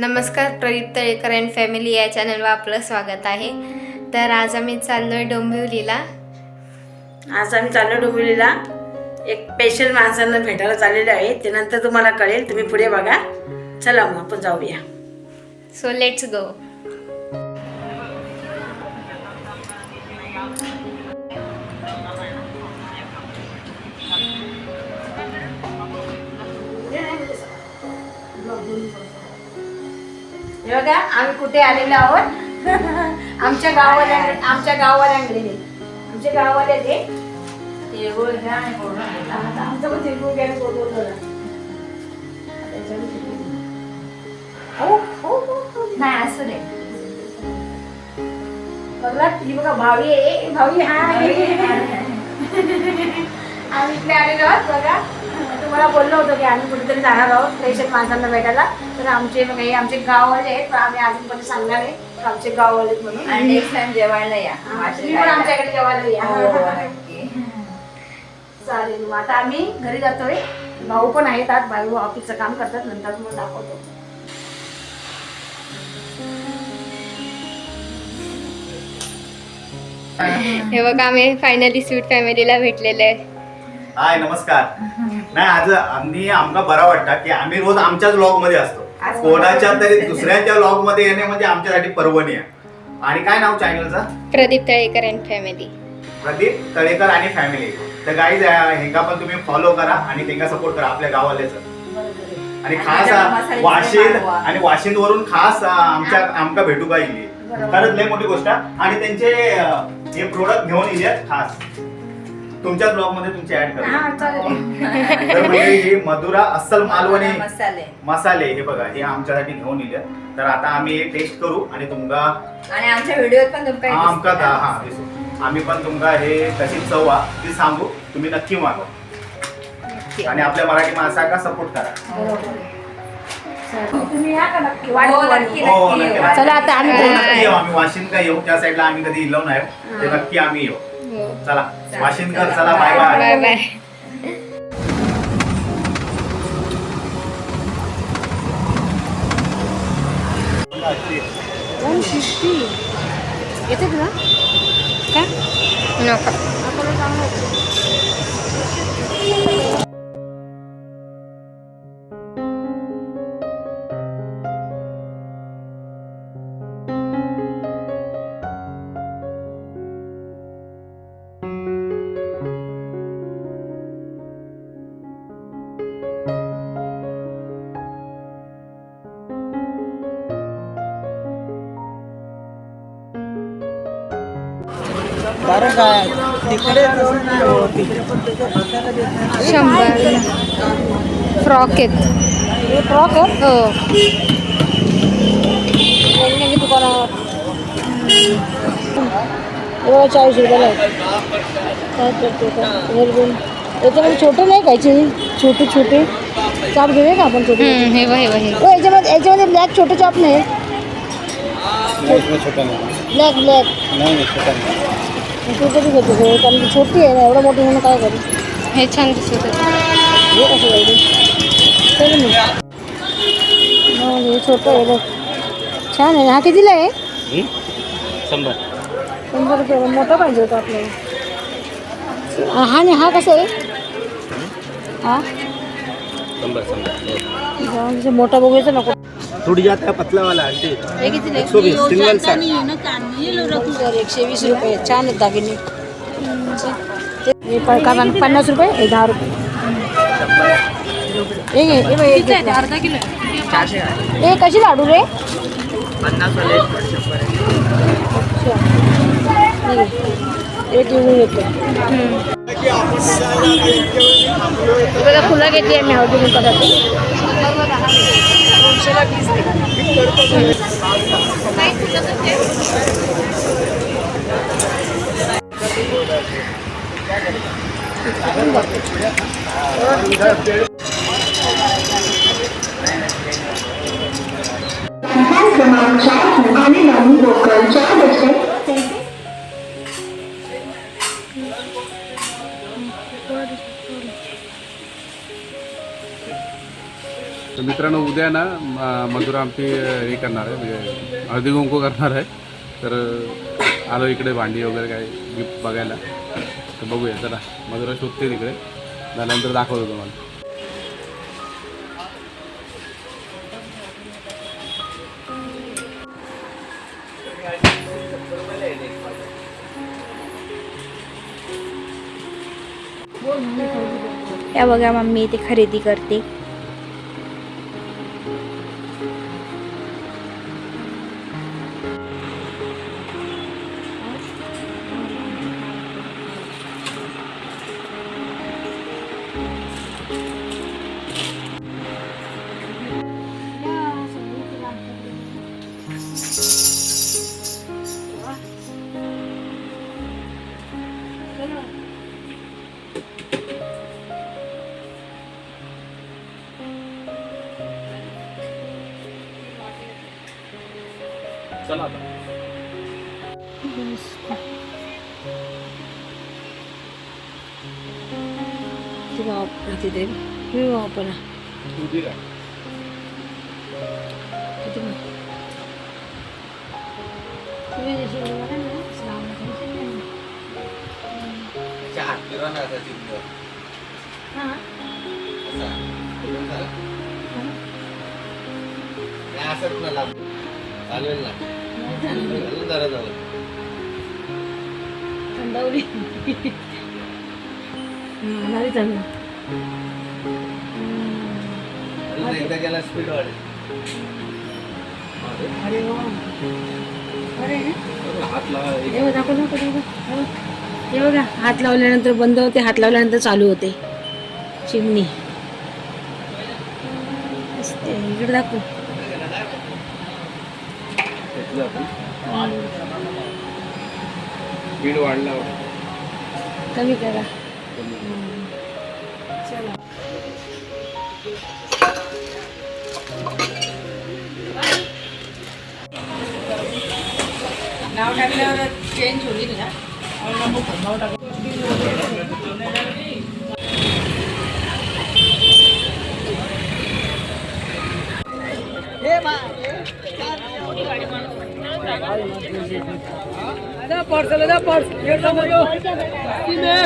नमस्कार, Pradeep Talekar and family या चॅनलवर आपलं स्वागत आहे. तर आज आम्ही चाललोय डोंबिवलीला. एक स्पेशल माणसांना भेटायला चाललेले आहे. ते नंतर तुम्हाला कळेल, तुम्ही पुढे बघा. चला मग आपण जाऊया. So let's go. हे बघा आम्ही कुठे आलेलो आहोत. आमच्या गावावाले आमचे गाववाले ते तिळगुळ घ्या आणि गोड घ्या. आता आमचं पण तिळगुळ घ्या आणि गोड बोलवलं. नाही असू दे. बघा ती बघा भावी आहे. भावी आम्ही इकडे आलेलो आहोत. बघा तुम्हाला बोललो होतो की आम्ही कुठेतरी जाणार आहोत स्पेशल माणसांना भेटायला. तर आमचे बघा हे आमचे गाववाले आहेत, पण आम्ही अजूनपर्यंत सांगणार आहे आमचे गाववाले आहेत म्हणून. आणि नेक्स्ट टाइम जेवायला या. तुम्ही पण आमच्याकडे जेवायला या. चालेल. मग आता आम्ही घरी जातोय. भाऊ पण आहेत, आज भाऊ ऑफिसचं काम करतात. नंतर मग दाखवतो. हे बघा आम्ही फायनली स्वीट फॅमिलीला भेटलेले आहे. हाय नमस्कार. नाही आज आमका बरा वाटतं की आम्ही रोज आमच्याच व्लॉग मध्ये असतो. कोणाच्या तरी दुसऱ्याच्या व्लॉग मध्ये येणे म्हणजे आमच्यासाठी पर्वणी आहे. आणि काय नाव चॅनलचं? Pradeep Talekar and family. प्रदीप तळेकर आणि फॅमिली. तर गाईज हेंगा पण तुम्ही फॉलो करा आणि त्यांना सपोर्ट करा आपल्या गावालेच. आणि खास वाशिंद वरून खास आमका भेटू का येईल. खरंच लय मोठी गोष्ट. आणि त्यांचे हे प्रोडक्ट घेऊन येतात खास तुमच्याच ब्लॉग मध्ये तुमचे ऍड करा. तर म्हणजे ही मधुरा अस्सल मालवणी मसाले हे बघा हे आमच्यासाठी घेऊन येले. तर आता आम्ही हे टेस्ट करू आणि तुमका आणि आमच्या व्हिडिओत पण तुमका आमका दिसू. आम्ही पण तुमका हे कशी चव आहे ती सांगू. तुम्ही नक्की मागवा आणि आपल्या मराठी माणसाला सपोर्ट करा. तुम्ही या का नक्की? चला आता आम्ही आम्ही वाशिंद येऊ. त्या साईडला आम्ही कधी इलो नाही. ते नक्की आम्ही येऊ. चला वाशिंदकर, चला बाय बाय. Bye bye. येते तुला काय नको. शंभर फ्रॉक आहेत. फ्रॉक आहे. हो. दुकानावर 40 रुपयाला आहे. याच्यामध्ये छोटे नाही खायचे. छोटे चाप घेऊया का आपण? छोटे हे बघ याच्यामध्ये ब्लॅक छोटे चाप नाही. ब्लॅक छोटे घेतो कारण छोटी आहे ना. एवढं मोठी म्हणून काय करू. हे छान दिसत होतं. हे कसं जाईल? चल हे छोटं आहे बघ. छान आहे. हा कितीला आहे? 100 रुपये. मोठा पाहिजे होता आपल्याला. हा नाही, हा कसा आहे? हा मोठा बघायचा नको. टूट जाता है पतला वाला आंटी. 120 सिंगल सेट 120 रुपये. छान आहेत दागिने. हे 50 रुपये. हे 10 रुपये. अर्धा किलो हे कशी लाडू रे? 50 वाले. एक घेऊन येतो. बघा फुलं घेतली आम्ही हळदी कुंकवासाठी. 220 तर मित्रांनो उद्या ना मधुरा आमची हे करणार आहे म्हणजे हळदी कुंकू करणार आहे. तर आलो इकडे भांडी वगैरे काय गिफ्ट बघायला. तर बघूया चला मधुरा शोधते तिकडे झाल्यानंतर दाखवतो तुम्हाला. या बघा मम्मी इथे खरेदी करते. चला आता तिथे वापरा तुझी काय चालेल ना जरा जाऊ थंडावली चांगलं एकदा गेला स्पीड वाढेल. अरे वा अरे हात लावा हे बघा दाखव हे बघा हात लावल्यानंतर बंद होते हात लावल्यानंतर चालू होते चिमणी असते. इकडे दाखव स्पीड वाढला कमी करा. नाव टाकल्यावर चेंज होईल ना. पार्सल 150 में दो 80 में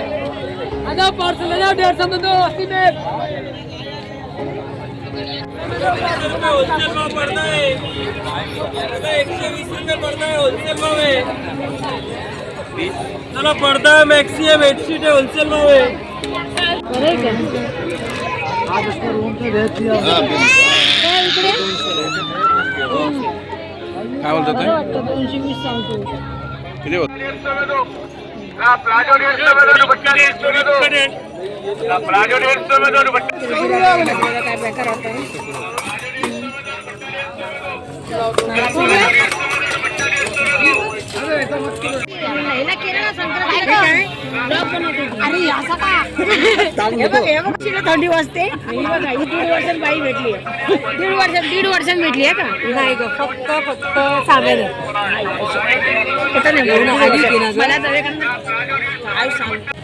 आधा पार्सल 150 में दो 80 में होलसेल भाव पड़ता है 120 रुपये पड़ता है होलसेल भाव है. चलो पड़ता है मैक्सी है बेडशीट है होलसेल भाव है. काय बोलतात ते? 220 सांगतो. किती होत? प्लाजो 150 में दो काय बेकार होता थंडी वाजते. 1.5 बाई भेटली 1.5 वर्षांनी भेटली आहे का नाही ग फक्त सांगायला मला काय सांग